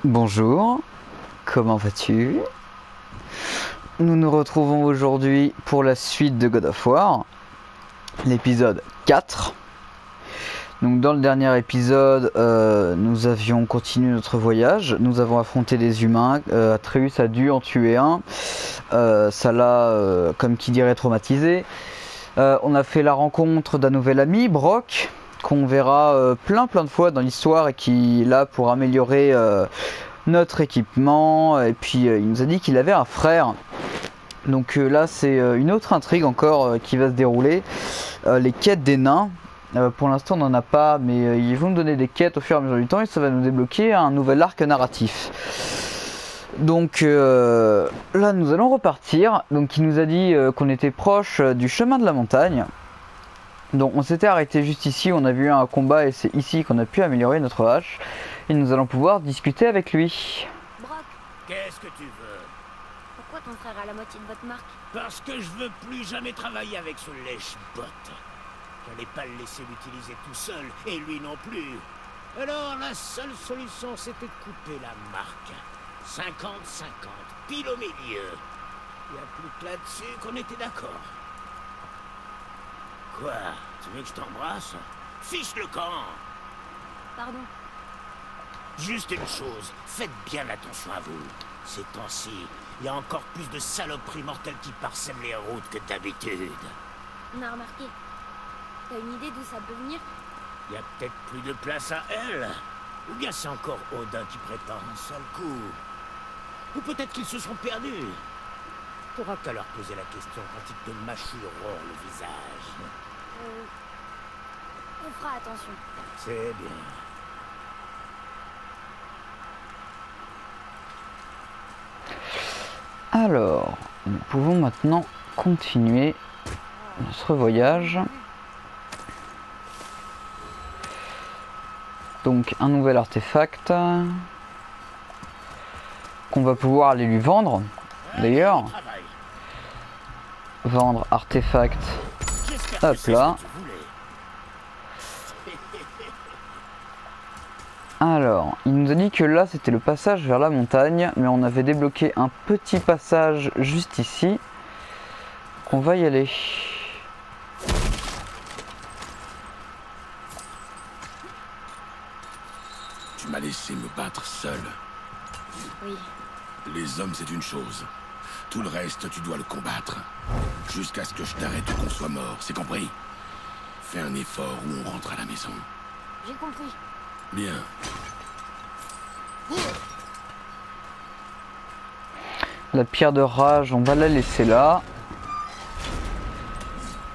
Bonjour, comment vas-tu? Nous nous retrouvons aujourd'hui pour la suite de God of War, l'épisode 4. Donc dans le dernier épisode, nous avions continué notre voyage, nous avons affronté des humains, Atreus a dû en tuer un, ça l'a, comme qui dirait, traumatisé. On a fait la rencontre d'un nouvel ami, Brok, qu'on verra plein de fois dans l'histoire et qui est là pour améliorer notre équipement. Et puis il nous a dit qu'il avait un frère. Donc là c'est une autre intrigue encore qui va se dérouler. Les quêtes des nains. Pour l'instant on n'en a pas, mais ils vont nous donner des quêtes au fur et à mesure du temps et ça va nous débloquer un nouvel arc narratif. Donc là nous allons repartir. Donc il nous a dit qu'on était proche du chemin de la montagne. Donc on s'était arrêté juste ici, on a vu un combat et c'est ici qu'on a pu améliorer notre hache. Et nous allons pouvoir discuter avec lui. Brok, Qu'est-ce que tu veux? pourquoi ton frère a la moitié de votre marque? Parce que je veux plus jamais travailler avec ce lèche-botte. J'allais pas le laisser l'utiliser tout seul, et lui non plus. Alors la seule solution c'était de couper la marque. 50-50, pile au milieu. Y a plus que là-dessus qu'on était d'accord. Quoi? Tu veux que je t'embrasse? Fiche le camp! Pardon. Juste une chose, faites bien attention à vous. Ces temps-ci, il y a encore plus de saloperies mortelles qui parsèment les routes que d'habitude. On a remarqué. T'as une idée d'où ça peut venir? Il y a peut-être plus de place à elle. Ou bien c'est encore Odin qui prépare un sale coup. Ou peut-être qu'ils se sont perdus. T'auras qu'à leur poser la question quand ils te mâchureront le visage. On fera attention. C'est bien. Alors, nous pouvons maintenant continuer notre voyage. Donc un nouvel artefact qu'on va pouvoir aller lui vendre. D'ailleurs, vendre artefact. Hop là. Alors, il nous a dit que là c'était le passage vers la montagne, mais on avait débloqué un petit passage juste ici. On va y aller. Tu m'as laissé me battre seul. Oui. Les hommes, c'est une chose. Tout le reste, tu dois le combattre. Jusqu'à ce que je t'arrête ou qu'on soit mort, c'est compris? Fais un effort ou on rentre à la maison. J'ai compris. Bien. La pierre de rage, on va la laisser là.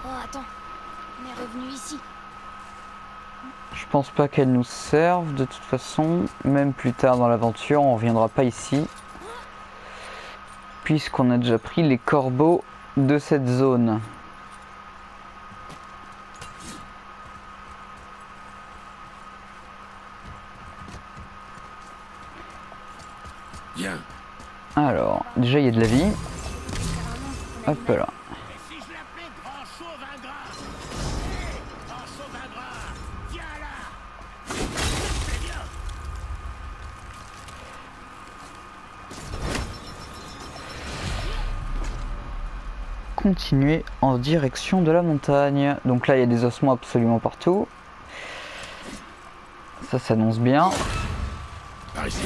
Oh, attends. On est revenu ici. Je pense pas qu'elle nous serve de toute façon. Même plus tard dans l'aventure, on reviendra pas ici. Puisqu'on a déjà pris les corbeaux de cette zone. Bien. Alors, déjà il y a de la vie. Hop là. Et si je l'appelais Grand Chauve Ingrat? Hé, Grand Chauve Ingrat, viens là! C'est bien! Continuer en direction de la montagne. Donc là il y a des ossements absolument partout. Ça s'annonce bien. Par ici.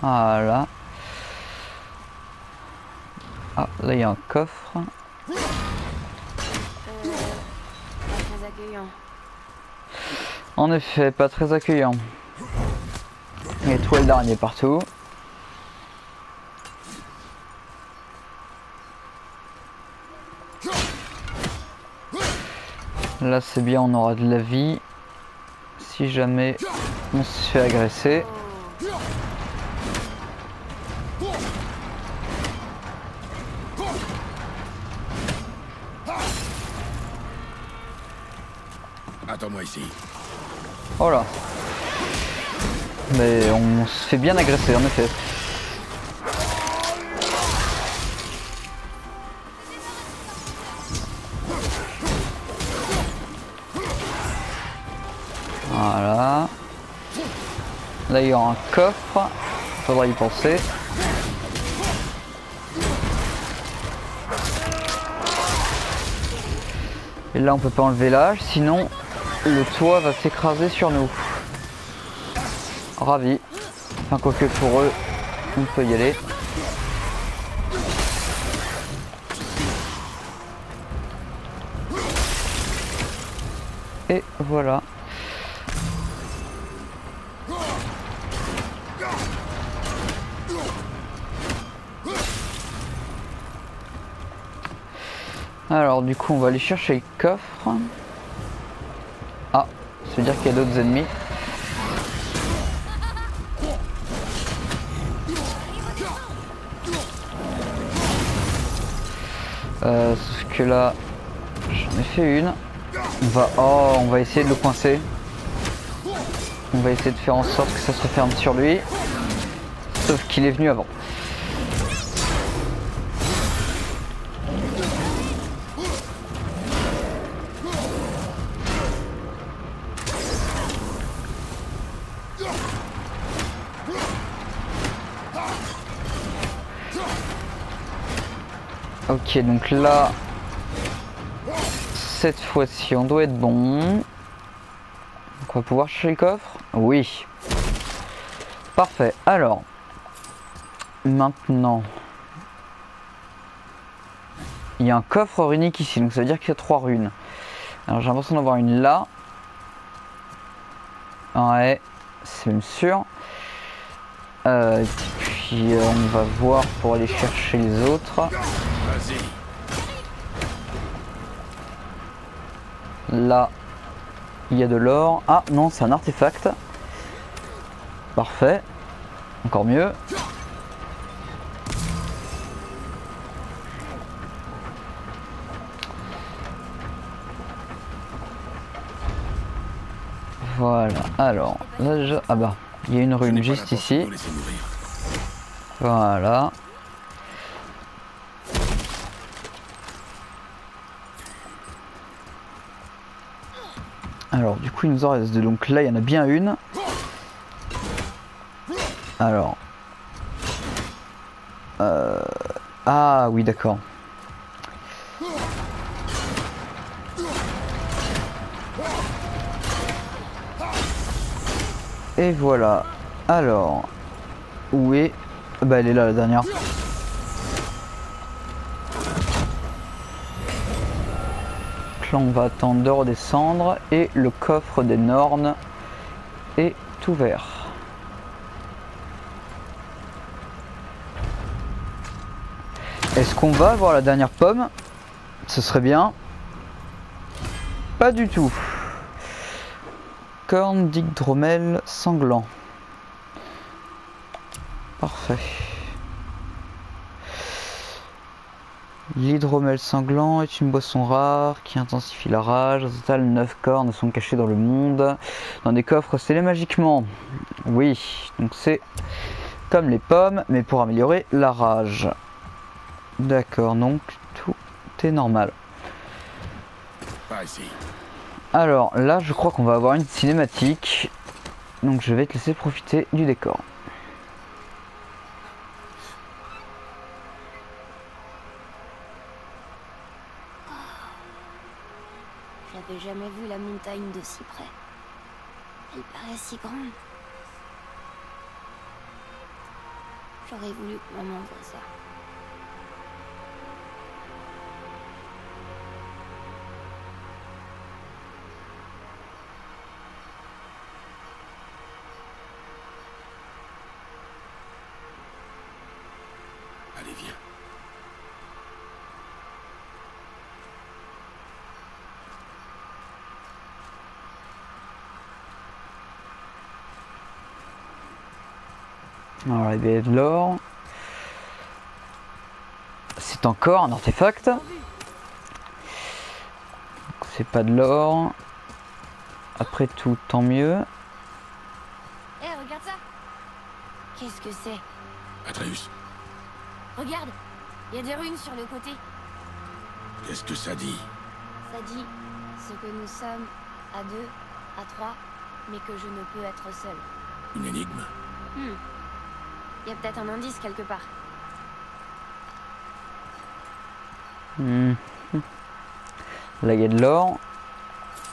Voilà. Ah, là il y a un coffre. Pas très accueillant. En effet, pas très accueillant. Les toiles d'araignée partout. Là c'est bien, on aura de la vie. Si jamais on se fait agresser. Attends-moi ici. Oh là. Mais on se fait bien agresser en effet. Voilà. Là il y aura un coffre, faudra y penser. Et là on peut pas enlever l'âge, sinon le toit va s'écraser sur nous. Ravi. Enfin quoique pour eux, on peut y aller. Et voilà. Alors du coup on va aller chercher le coffre. Ah, ça veut dire qu'il y a d'autres ennemis. Sauf que là, j'en ai fait une. On va essayer de le coincer. On va essayer de faire en sorte que ça se referme sur lui. Sauf qu'il est venu avant. Ok, donc là, cette fois-ci, on doit être bon. Donc on va pouvoir chercher le coffre. Oui. Parfait. Alors, maintenant, il y a un coffre runique ici, donc ça veut dire qu'il y a 3 runes. Alors j'ai l'impression d'avoir une là. Ouais, c'est même sûr. Et puis on va voir pour aller chercher les autres. Là, il y a de l'or. Ah non, c'est un artefact. Parfait. Encore mieux. Voilà. Alors, là, ah bah, il y a une rune juste ici. Voilà. Alors du coup il nous en reste deux, donc là il y en a bien une. Alors ah oui d'accord. Et voilà. Alors où est... Bah elle est là la dernière. Là on va attendre de redescendre et le coffre des Nornes est ouvert. Est-ce qu'on va avoir la dernière pomme? Ce serait bien. Pas du tout. Corne d'Yggdrasil sanglant. Parfait. L'hydromel sanglant est une boisson rare qui intensifie la rage. Au total, 9 cornes sont cachées dans le monde, dans des coffres scellés magiquement. Oui, donc c'est comme les pommes, mais pour améliorer la rage. D'accord, donc tout est normal. Alors là, je crois qu'on va avoir une cinématique. Donc je vais te laisser profiter du décor. J'avais jamais vu la montagne de si près. Elle paraît si grande. J'aurais voulu que maman voie ça. Allez, viens. Alors il y a de l'or. C'est encore un artefact. C'est pas de l'or. Après tout, tant mieux. Hé, regarde ça. Qu'est-ce que c'est? Atreus, Regarde, il y a des runes sur le côté. qu'est-ce que ça dit? Ça dit ce que nous sommes à 2, à 3, mais que je ne peux être seule. Une énigme? Il y a peut-être un indice quelque part. Là il y a de l'or.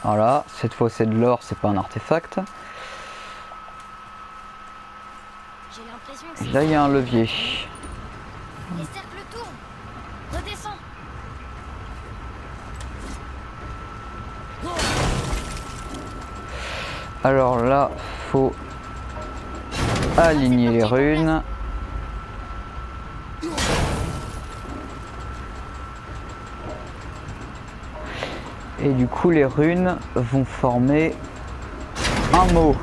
Voilà, cette fois c'est de l'or, c'est pas un artefact. J'ai l'impression que c'est... Là il y a un levier. Les cercles tournent. Redescends. Alors là, faut aligner les runes. Et du coup les runes vont former un mot.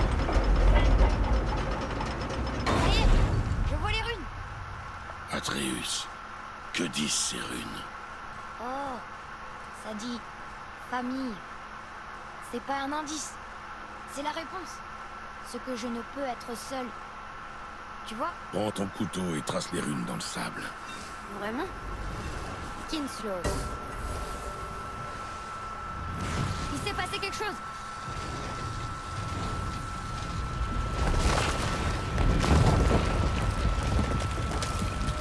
Allez, je vois les runes. Atreus, que disent ces runes? Oh, ça dit famille. C'est pas un indice. C'est la réponse. Ce que je ne peux être seule. Tu vois? Prends ton couteau et trace les runes dans le sable. Vraiment? Kinslow. Il s'est passé quelque chose.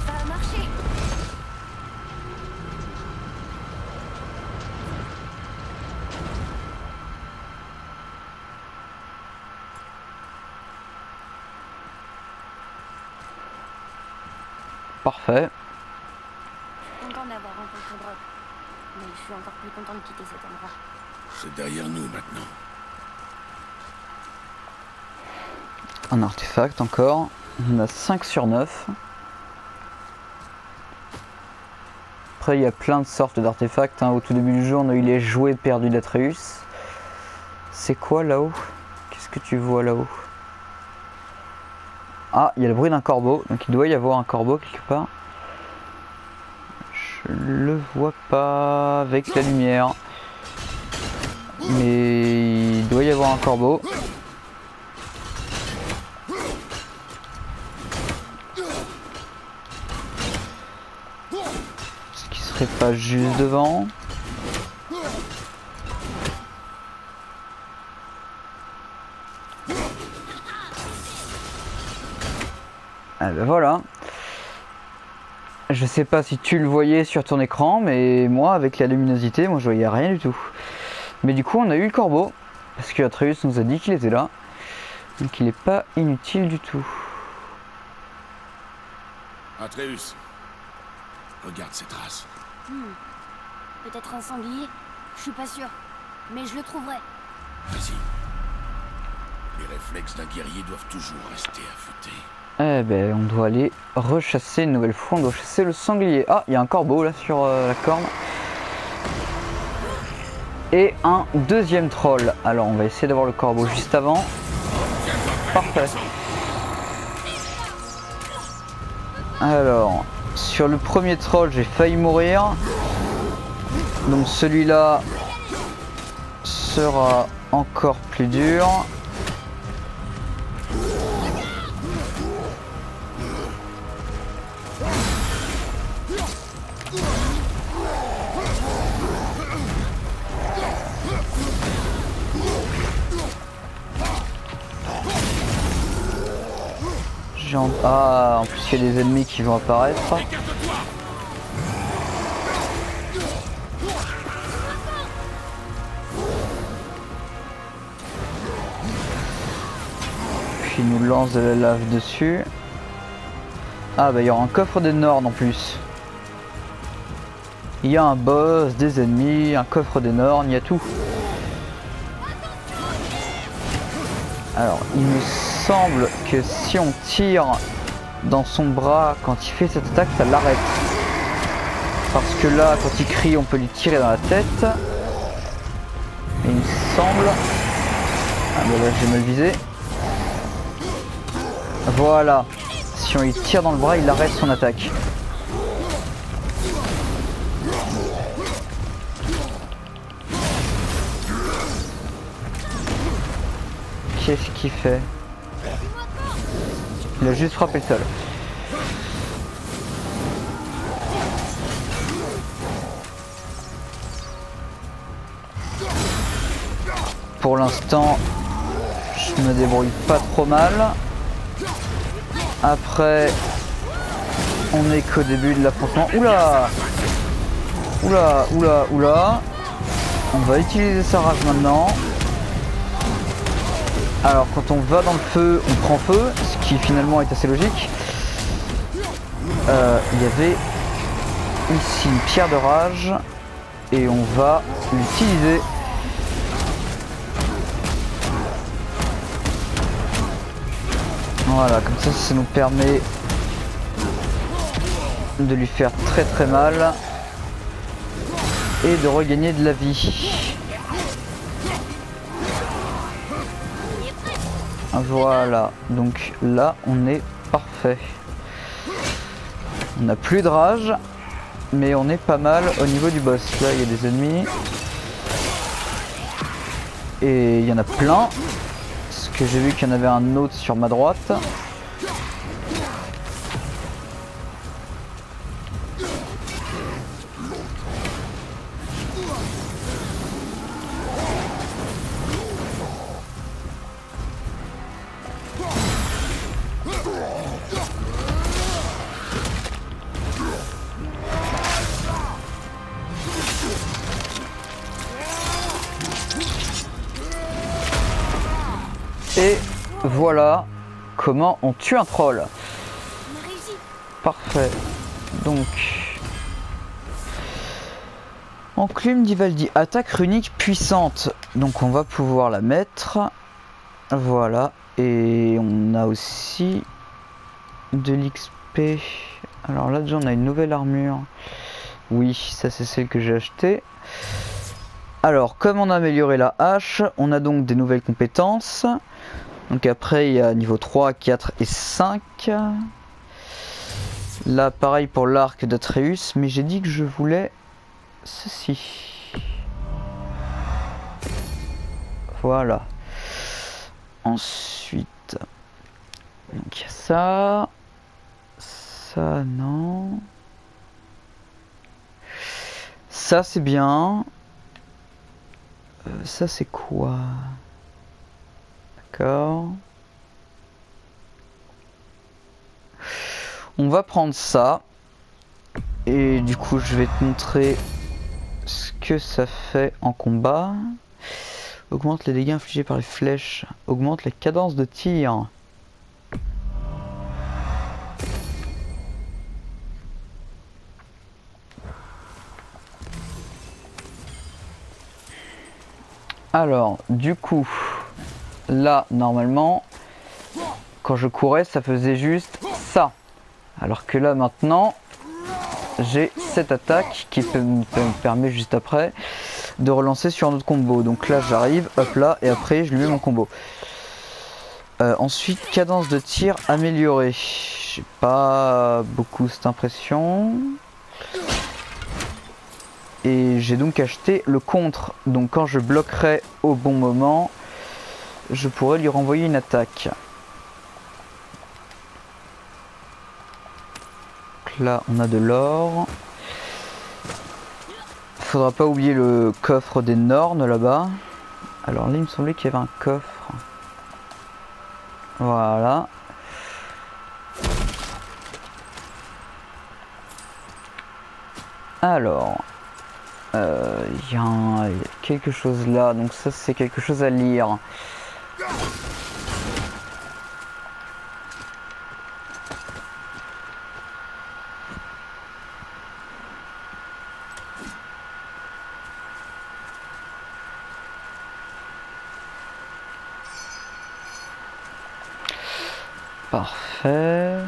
Ça a marché. Parfait. Content d'avoir rencontré Brok. Mais je suis encore plus content de quitter cet endroit. C'est derrière nous maintenant. Un artefact encore. On a 5 sur 9. Après il y a plein de sortes d'artefacts. Au tout début du jeu on a eu les jouets perdus d'Atreus. C'est quoi là-haut? Qu'est-ce que tu vois là-haut? Ah, il y a le bruit d'un corbeau. Donc il doit y avoir un corbeau quelque part. Je le vois pas avec la lumière. Mais il doit y avoir un corbeau. Est-ce qu'il serait pas juste devant? Ah ben voilà. Je sais pas si tu le voyais sur ton écran, mais moi avec la luminosité, moi je voyais rien du tout. Mais du coup on a eu le corbeau, parce que Atreus nous a dit qu'il était là. Donc il n'est pas inutile du tout. Atreus, regarde ces traces. Peut-être un sanglier? Je suis pas sûr. Mais je le trouverai. Vas-y. Les réflexes d'un guerrier doivent toujours rester affûtés. Eh ben on doit aller rechasser une nouvelle fois, on doit chasser le sanglier. Ah, il y a un corbeau là sur la corne. Et un deuxième troll. Alors on va essayer d'avoir le corbeau juste avant. Parfait. Alors, sur le premier troll j'ai failli mourir. Donc celui-là sera encore plus dur. Ah, en plus il y a des ennemis qui vont apparaître. Puis il nous lance de la lave dessus. Ah bah il y aura un coffre des Nords en plus. Il y a un boss, des ennemis, un coffre des Nords, il y a tout. Alors il me semble que si on tire dans son bras quand il fait cette attaque, ça l'arrête. Parce que là, quand il crie, on peut lui tirer dans la tête. Et il me semble... Ah bah là j'ai mal visé. Voilà. Si on lui tire dans le bras, il arrête son attaque. Qu'est-ce qu'il fait? Il a juste frappé le sol. Pour l'instant, Je me débrouille pas trop mal. Après, on est qu'au début de l'affrontement. Oula! Oula, oula, oula. On va utiliser sa rage maintenant. Alors quand on va dans le feu, on prend feu, ce qui finalement est assez logique. Il y avait ici une pierre de rage et on va l'utiliser. Voilà, comme ça nous permet de lui faire très très mal et de regagner de la vie. Voilà, donc là on est parfait. On n'a plus de rage, mais on est pas mal au niveau du boss. Là il y a des ennemis. Et il y en a plein. Parce que j'ai vu qu'il y en avait un autre sur ma droite. Et voilà comment on tue un troll. On a réussi. Parfait. Donc, enclume d'Ivaldi, attaque runique puissante. Donc on va pouvoir la mettre. Voilà. Et on a aussi de l'XP. Alors là déjà on a une nouvelle armure. Oui, ça c'est celle que j'ai achetée. Alors, comme on a amélioré la hache, on a donc des nouvelles compétences. Donc après, il y a niveau 3, 4 et 5. Là, pareil pour l'arc d'Atreus, mais j'ai dit que je voulais ceci. Voilà. Ensuite, donc il y a ça. Ça, non. Ça, c'est bien. Ça c'est quoi? D'accord. On va prendre ça. Et du coup je vais te montrer ce que ça fait en combat. Augmente les dégâts infligés par les flèches. Augmente la cadence de tir. Alors, du coup, là, normalement, quand je courais, ça faisait juste ça. Alors que là, maintenant, j'ai cette attaque qui me permet juste après de relancer sur un autre combo. Donc là, j'arrive, hop là, et après, je lui mets mon combo. Ensuite, cadence de tir améliorée. J'ai pas beaucoup cette impression. Et j'ai donc acheté le contre. Donc quand je bloquerai au bon moment, je pourrais lui renvoyer une attaque. Donc là, on a de l'or. Faudra pas oublier le coffre des Nornes là-bas. Alors là, il me semblait qu'il y avait un coffre. Voilà. Alors... il y a quelque chose là, donc ça c'est quelque chose à lire. Parfait.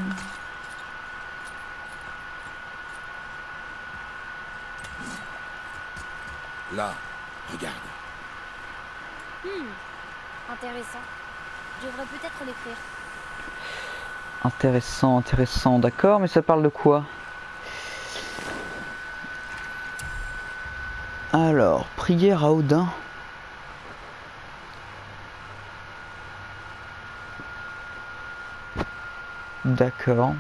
Là, regarde. Intéressant. Je devrais peut-être l'écrire. Intéressant, intéressant, d'accord, mais ça parle de quoi? Alors, prière à Odin. D'accord.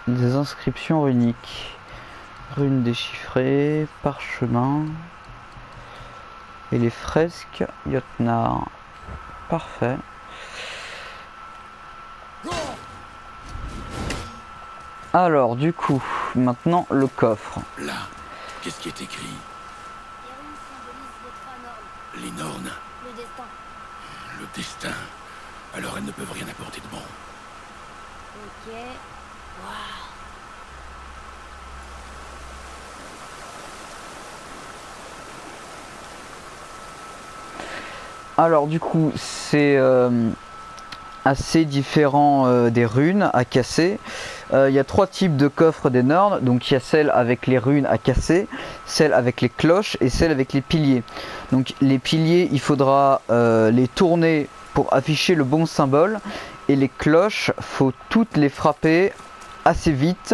Des inscriptions runiques. Runes déchiffrées, parchemin. Et les fresques, Jotnar. Parfait. Alors, du coup, maintenant le coffre. Là, qu'est-ce qui est écrit? Les runes symbolisent les trois normes. Les Nornes, Le destin. le destin. Alors elles ne peuvent rien apporter de bon. Ok. Waouh. Alors, du coup, c'est assez différent des runes à casser. Il y a 3 types de coffres des Nornes. Donc il y a celle avec les runes à casser, celle avec les cloches et celle avec les piliers. Donc les piliers, il faudra les tourner pour afficher le bon symbole. Et les cloches, faut toutes les frapper assez vite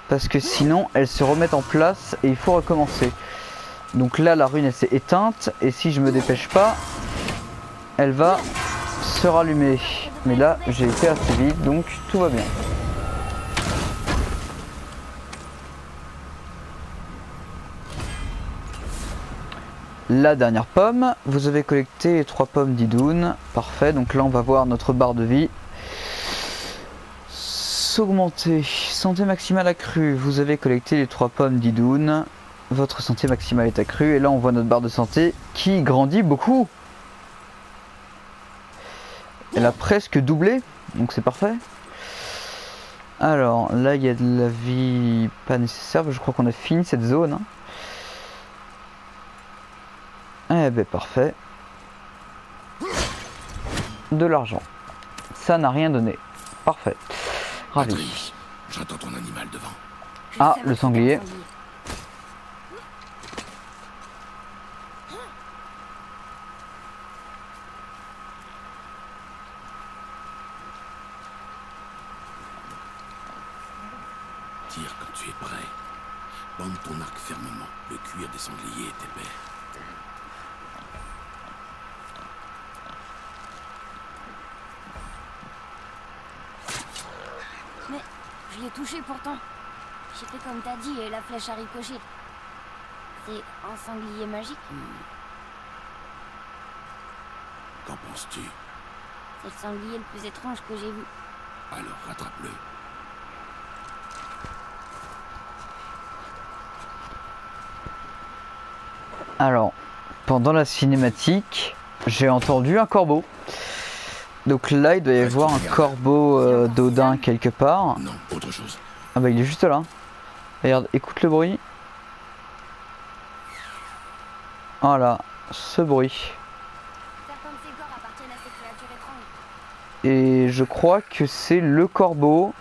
parce que sinon elles se remettent en place et il faut recommencer. Donc là la rune elle s'est éteinte et si je me dépêche pas, elle va se rallumer. Mais là j'ai été assez vite donc tout va bien. La dernière pomme, vous avez collecté les 3 pommes d'Idun, parfait, donc là on va voir notre barre de vie. S'augmenter, santé maximale accrue, vous avez collecté les 3 pommes d'Idun, votre santé maximale est accrue, et là on voit notre barre de santé qui grandit beaucoup. Elle a presque doublé, donc c'est parfait. Alors là il y a de la vie pas nécessaire, je crois qu'on a fini cette zone. Hein. Eh ben parfait. De l'argent. Ça n'a rien donné. Parfait. Ravi. Patrice, j'entends ton animal devant. Ah, le sanglier. Tire quand tu es prêt. Bande ton arc fermement. Le cuir des sangliers est épais. Mais je l'ai touché pourtant. J'ai fait comme t'as dit et la flèche a ricoché. C'est un sanglier magique? Qu'en penses-tu? C'est le sanglier le plus étrange que j'ai vu. Alors rattrape-le. Alors, pendant la cinématique, j'ai entendu un corbeau. Donc là, il doit y avoir un corbeau d'Odin quelque part. Non, autre chose. Ah bah il est juste là. Regarde, écoute le bruit. Voilà, ce bruit. Certains de ces corps appartiennent à ces créatures étranges. Et je crois que c'est le corbeau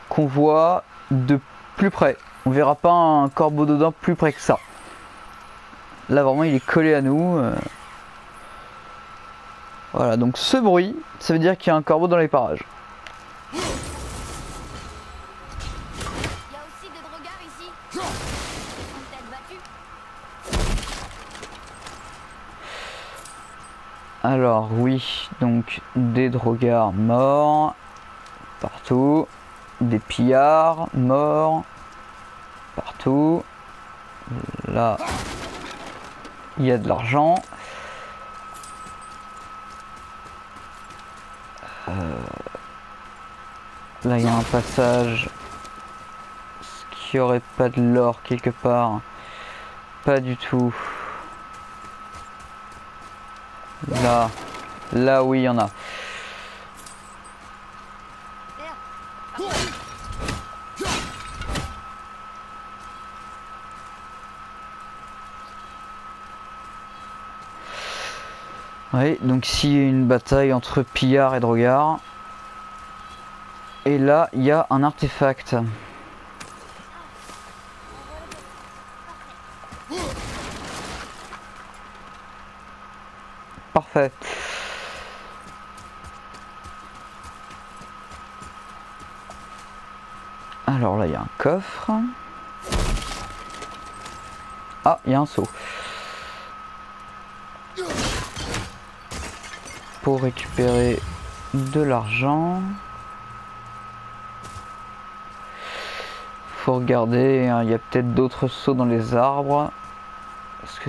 qu'on voit de plus près. On verra pas un corbeau d'Odin plus près que ça. Là vraiment il est collé à nous. Voilà, donc ce bruit, ça veut dire qu'il y a un corbeau dans les parages. Il y a aussi des drogards ici. Ils sont peut-être battus. Alors oui, donc des drogards morts partout, des pillards morts partout. Là, il y a de l'argent. Là, il y a un passage qui aurait pas de l'or quelque part. Pas du tout. Là oui, il y en a. Oui, donc ici il y a une bataille entre pillards et drogards. Et là, il y a un artefact. Parfait. Alors là, il y a un coffre. Ah, il y a un seau. Pour récupérer de l'argent. Faut regarder, hein, il y a peut-être d'autres seaux dans les arbres. Parce que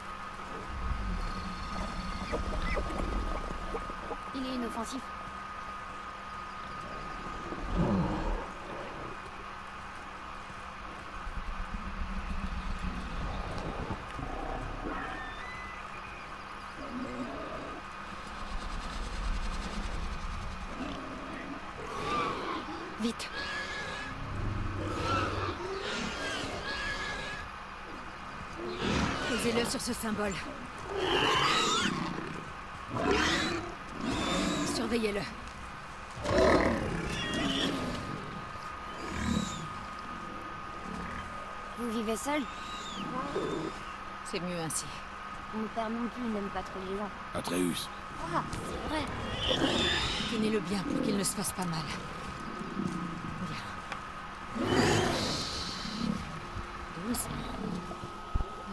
inoffensif. Vite. Posez-le sur ce symbole. Surveillez-le. Vous vivez seul? C'est mieux ainsi. Mon père non plus n'aime pas trop les gens. Atreus, Ah, c'est vrai. Tenez-le bien pour qu'il ne se fasse pas mal. Bien. Doucement.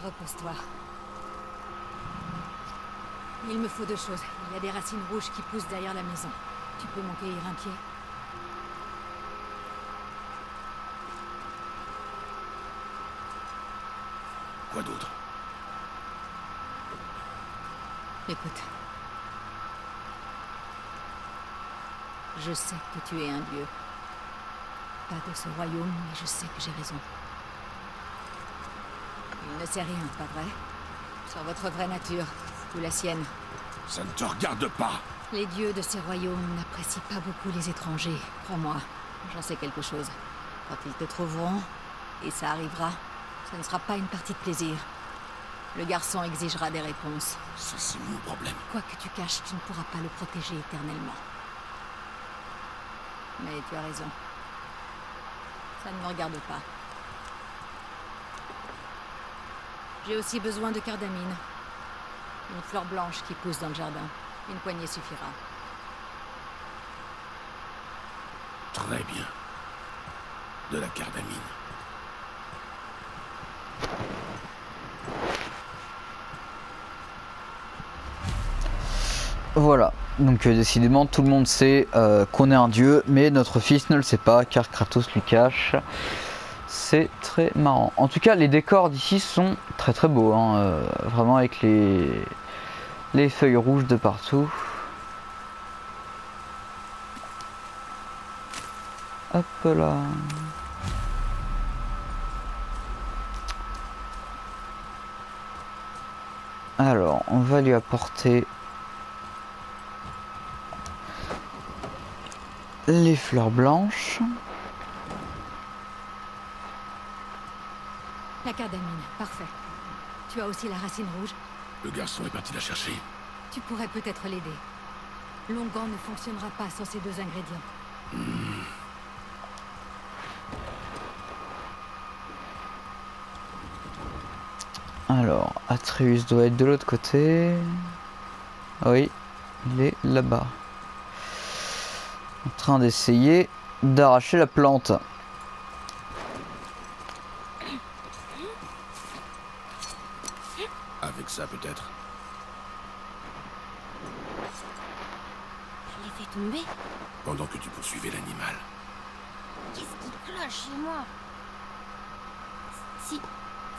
Repose-toi. Il me faut deux choses. Il y a des racines rouges qui poussent derrière la maison. Tu peux m'en cueillir un pied? quoi d'autre? Écoute. Je sais que tu es un dieu. Pas de ce royaume, mais je sais que j'ai raison. Il ne sait rien, pas vrai? Sur votre vraie nature, ou la sienne. Ça ne te regarde pas. Les dieux de ces royaumes n'apprécient pas beaucoup les étrangers, crois-moi. J'en sais quelque chose. Quand ils te trouveront, et ça arrivera, ce ne sera pas une partie de plaisir. Le garçon exigera des réponses. Ça, c'est mon problème. Quoi que tu caches, tu ne pourras pas le protéger éternellement. Mais tu as raison. Ça ne me regarde pas. J'ai aussi besoin de cardamine. Une fleur blanche qui pousse dans le jardin. Une poignée suffira. Très bien. De la cardamine. Voilà, donc décidément tout le monde sait qu'on est un dieu, mais notre fils ne le sait pas car Kratos lui cache. C'est très marrant. En tout cas, les décors d'ici sont très très beaux, hein, vraiment avec les feuilles rouges de partout. Hop là. Alors, on va lui apporter les fleurs blanches. La cardamine, parfait. Tu as aussi la racine rouge. Le garçon est parti la chercher. Tu pourrais peut-être l'aider. L'onguent ne fonctionnera pas sans ces deux ingrédients. Alors, Atreus doit être de l'autre côté. Oui, il est là-bas. En train d'essayer d'arracher la plante. Avec ça, peut-être. Je l'ai fait tomber. Pendant que tu poursuivais l'animal. Qu'est-ce qui cloche chez moi?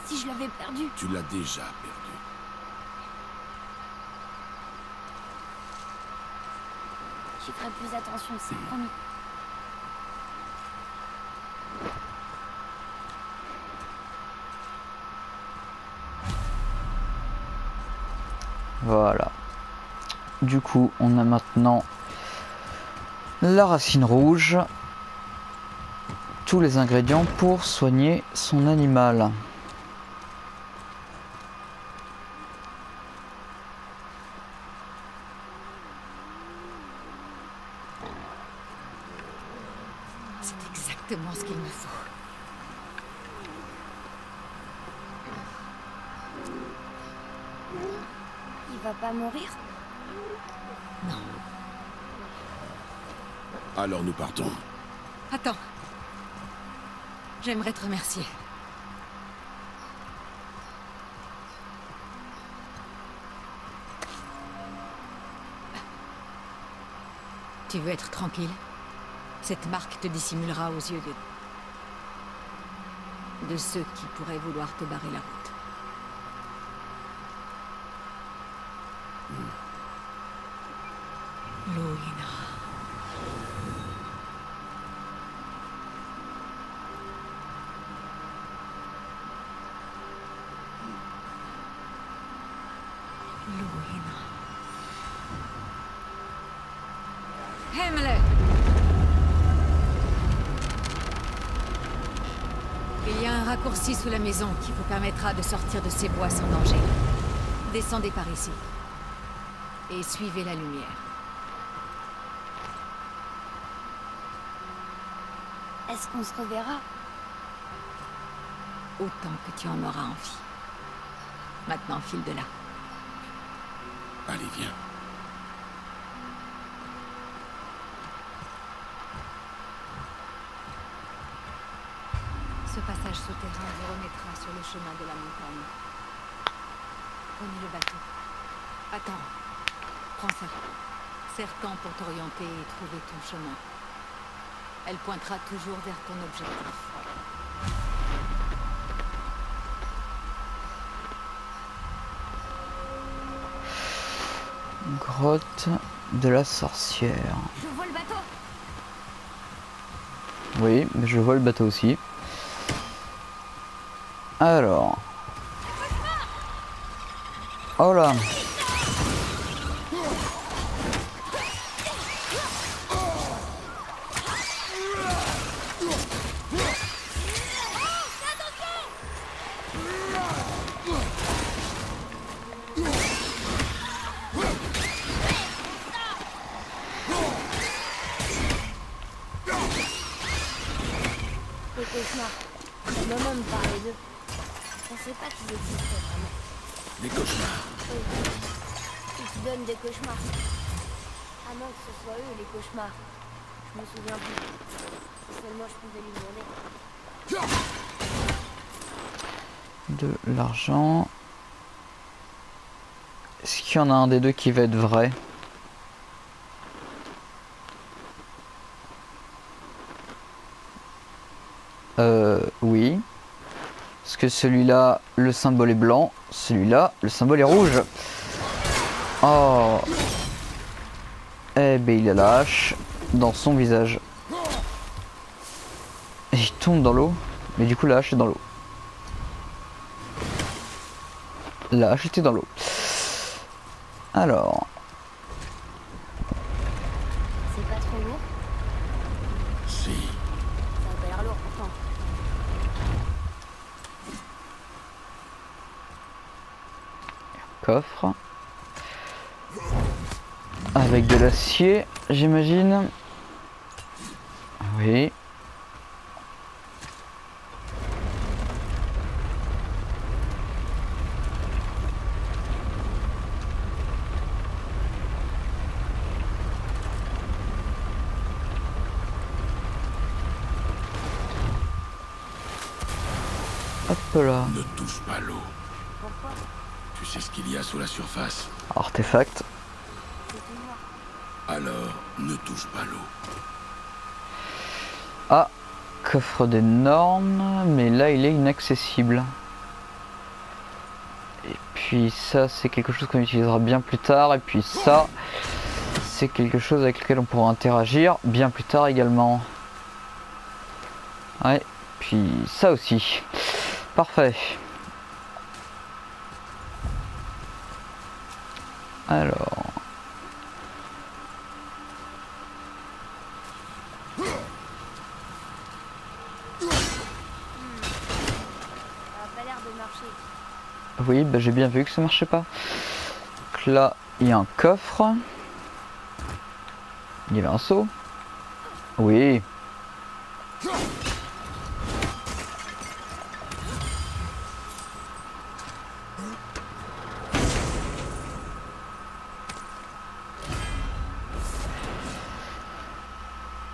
Si je l'avais perdu. Tu l'as déjà perdu. J'y ferai plus attention, c'est promis. Voilà. Du coup, on a maintenant la racine rouge. Tous les ingrédients pour soigner son animal. C'est exactement ce qu'il me faut. Il va pas mourir? Non. Alors nous partons. Attends. J'aimerais te remercier. Tu veux être tranquille? Cette marque te dissimulera aux yeux de ceux qui pourraient vouloir te barrer la route. Loïna. Loïna. Himmler! Il y a un raccourci sous la maison qui vous permettra de sortir de ces bois sans danger. Descendez par ici. Et suivez la lumière. Est-ce qu'on se reverra? Autant que tu en auras envie. Maintenant, file de là. Allez, viens. Ce passage souterrain vous remettra sur le chemin de la montagne. Prenez le bateau. Attends. Prends ça. Serre-t'en pour t'orienter et trouver ton chemin. Elle pointera toujours vers ton objectif. Grotte de la sorcière. Je vois le bateau. Oui, mais je vois le bateau aussi. Alors. Oh là. Les cauchemars. Maman me parlait d'eux. Je pensais pas qu'ils existaient vraiment. Des cauchemars. Oui. Ils te donnent des cauchemars. À moins que ce soit eux les cauchemars. Je me souviens plus. Si seulement je pouvais lui demander. De l'argent. Est-ce qu'il y en a un des deux qui va être vrai? Oui. Parce que celui-là, le symbole est blanc. Celui-là, le symbole est rouge. Oh. Eh ben, il a la hache dans son visage. Et il tombe dans l'eau. Mais du coup, la hache est dans l'eau. La hache était dans l'eau. Alors. C'est pas trop lourd? Si. Ça a pas l'air lourd pourtant. Coffre. Avec de l'acier, j'imagine. Oui. Hop là. Ne touche pas l'eau. Pourquoi? Tu sais ce qu'il y a sous la surface. Artefact. C'est tout noir. Alors, ne touche pas l'eau. Ah, coffre des normes, mais là il est inaccessible. Et puis ça c'est quelque chose qu'on utilisera bien plus tard. Et puis ça c'est quelque chose avec lequel on pourra interagir bien plus tard également. Ouais, puis ça aussi. Parfait. Alors. Ça a pas l'air de marcher. Oui, bah, j'ai bien vu que ça marchait pas. Donc là, il y a un coffre. Il y avait un seau. Oui.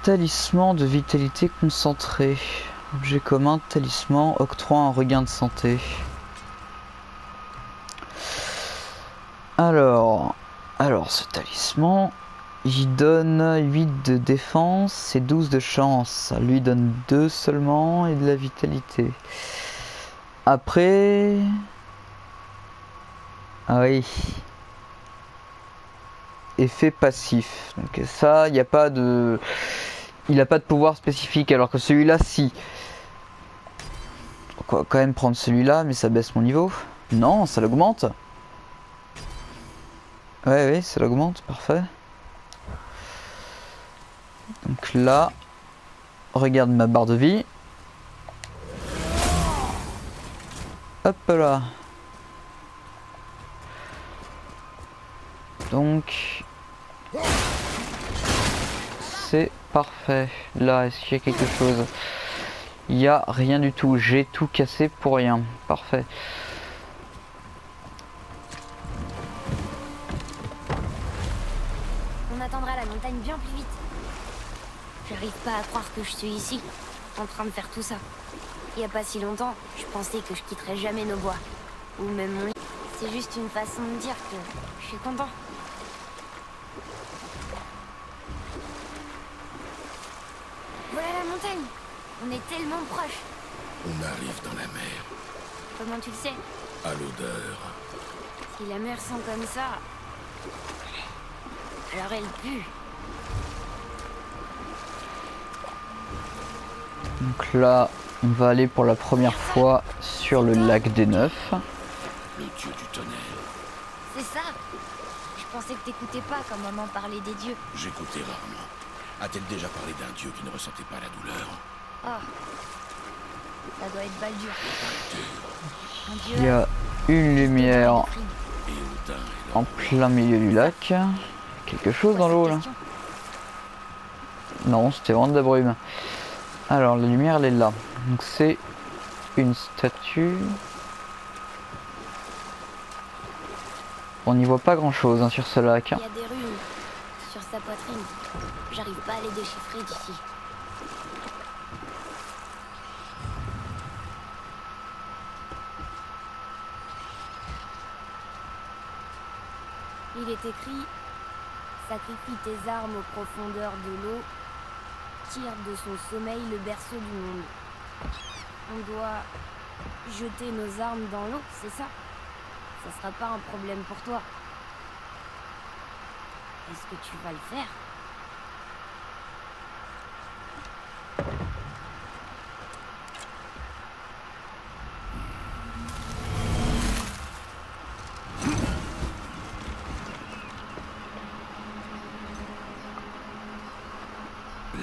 Talisman de vitalité concentré. Objet commun, talisman, octroie un regain de santé. Alors ce talisman, il donne 8 de défense et 12 de chance. Ça lui donne 2 seulement et de la vitalité. Après... Ah oui. effet passif. Donc ça, il n'y a pas de... Il n'a pas de pouvoir spécifique, alors que celui-là, si. Donc on va quand même prendre celui-là, mais ça baisse mon niveau. Non, ça l'augmente. Ouais, oui, ça l'augmente, parfait. Donc là, regarde ma barre de vie. Hop là. Donc, c'est parfait. Là, est-ce qu'il y a quelque chose? Il n'y a rien du tout. J'ai tout cassé pour rien. Parfait. On attendra la montagne bien plus vite. J'arrive pas à croire que je suis ici, en train de faire tout ça. Il y a pas si longtemps, je pensais que je quitterais jamais nos bois. Ou même mon lit. C'est juste une façon de dire que je suis content. Voilà la montagne. On est tellement proches. On arrive dans la mer, Comment tu le sais? à l'odeur. Si la mer sent comme ça... alors elle pue. Donc là, on va aller pour la première fois sur le lac des Neufs. Le dieu du tonnerre. C'est ça. Je pensais que t'écoutais pas quand maman parlait des dieux. J'écoutais rarement. A-t-elle déjà parlé d'un dieu qui ne ressentait pas la douleur? Oh. Ça doit être Baldur. Un dieu Il y a une lumière Et Odin est en plein milieu du lac. Quelque chose dans l'eau là? Non, c'était vraiment de la brume. Alors la lumière elle est là. Donc c'est une statue. On n'y voit pas grand chose hein, sur ce lac. Il y a des runes sur sa poitrine. J'arrive pas à les déchiffrer d'ici. Il est écrit: sacrifie tes armes aux profondeurs de l'eau, tire de son sommeil le berceau du monde. On doit jeter nos armes dans l'eau, c'est ça? Ça sera pas un problème pour toi. Est-ce que tu vas le faire?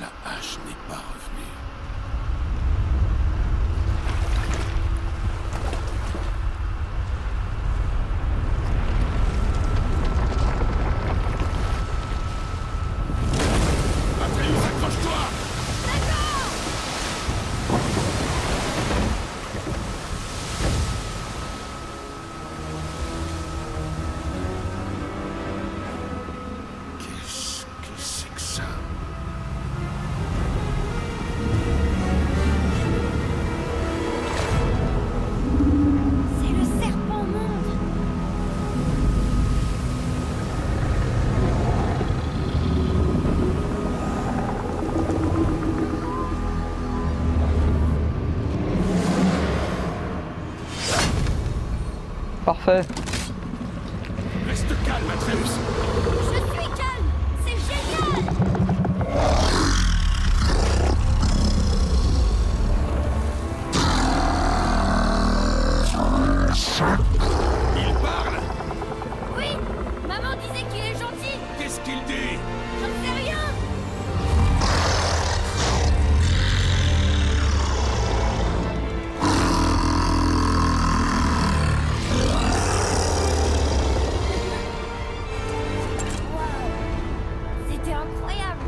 La hache n'est pas revenue. Atreus, accroche-toi! Qu'est-ce que c'est que ça? C'est le serpent monde. Parfait. Reste calme, Atreus! Je suis calme. C'est génial. Il parle! Oui, maman disait qu'il est gentil. Qu'est-ce qu'il dit? J'en sais rien. Waouh, c'était incroyable.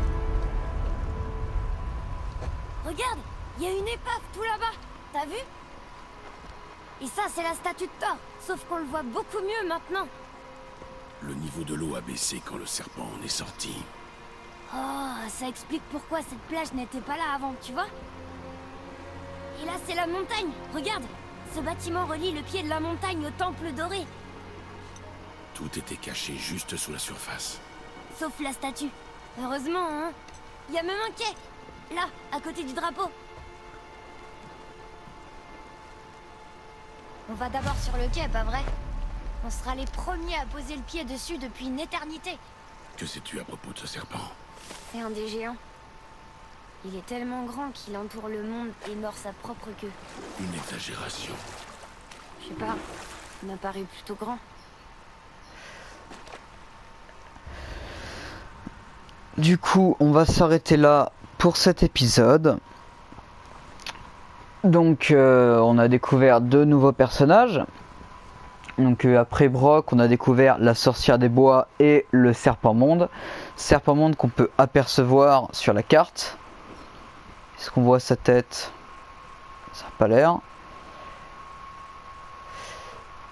Regarde, il y a une épave tout là-bas. T'as vu? Et ça, c'est la statue de Thor. Sauf qu'on le voit beaucoup mieux maintenant. Le niveau de l'eau a baissé quand le serpent en est sorti. Oh, ça explique pourquoi cette plage n'était pas là avant, tu vois? Et là, c'est la montagne. Regarde, ce bâtiment relie le pied de la montagne au temple doré. Tout était caché juste sous la surface. Sauf la statue. Heureusement, hein. Il y a même un quai. Là, à côté du drapeau. On va d'abord sur le quai, pas vrai? On sera les premiers à poser le pied dessus depuis une éternité. Que sais-tu à propos de ce serpent? C'est un des géants. Il est tellement grand qu'il entoure le monde et mord sa propre queue. Une exagération. Je sais pas, il m'a paru plutôt grand. Du coup, on va s'arrêter là pour cet épisode. Donc, on a découvert 2 nouveaux personnages. Donc, après Brok, on a découvert la sorcière des bois et le serpent monde. Serpent monde qu'on peut apercevoir sur la carte. Est-ce qu'on voit sa tête? Ça n'a pas l'air.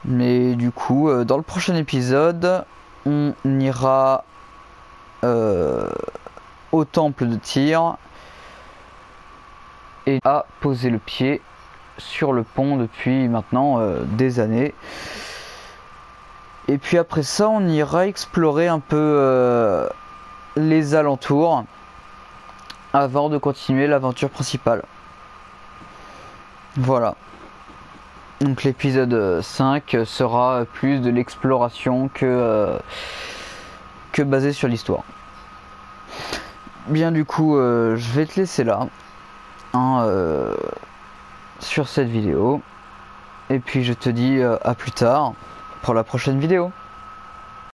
Mais du coup, dans le prochain épisode, on ira au temple de Tyr et à poser le pied sur le pont depuis maintenant des années. Et puis après ça, on ira explorer un peu les alentours avant de continuer l'aventure principale. Voilà. Donc l'épisode 5 sera plus de l'exploration que basé sur l'histoire. Bien, du coup, je vais te laisser là sur cette vidéo. Et puis je te dis à plus tard pour la prochaine vidéo.